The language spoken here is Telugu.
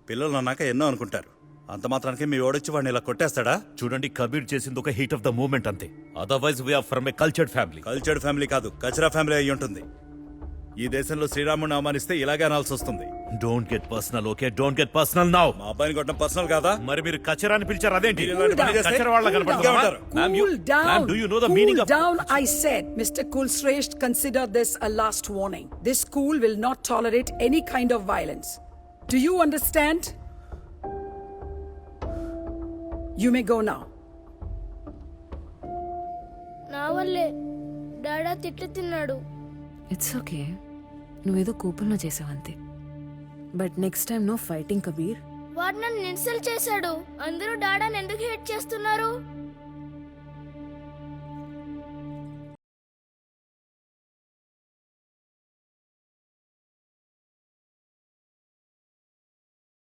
పిల్లలు అన్నాక ఎన్నో అనుకుంటారు. అంత మాత్రానికి మీ ఓడొచ్చి వాడిని ఇలా కొట్టేస్తాడా? చూడండి, కబీర్ చేసింది ఒక హీట్ ఆఫ్ ద మూమెంట్ అంతే. Otherwise we are from a cultured family. Cultured family కాదు, కచరా ఫ్యామిలీ అయి ఉంటుంది. ఈ దేశంలో శ్రీరాముడిని అవమానిస్తే ఇలాగే అనాల్సి వస్తుంది. Don't get personal, okay? Don't get personal now. మా అబ్బాయిని కొట్టడం పర్సనల్ కాదా? మరి మీరు కచరాని పిలిచారు, అదేంటి? మీరు ఇలాంటి పని చేస్తే కచరా వాళ్ళ కనపడుతున్నారా? Ma'am, Cool down. do you know the meaning of... Cool down, I said. Mr. Kulshrestha, consider this a last warning. This school will not tolerate any kind of violence. Do you understand? You may go now. నా వల్లే డాడా తిట్లు తిన్నాడు. ఇట్స్ ఓకే, నువ్వేదో కోపంలో చేసావంతే. But next time no fighting, Kabir. వాడు నన్ను ఇన్సల్ట్ చేశాడు. అందరూ డాడాని ఎందుకు హేట్ చేస్తున్నారు?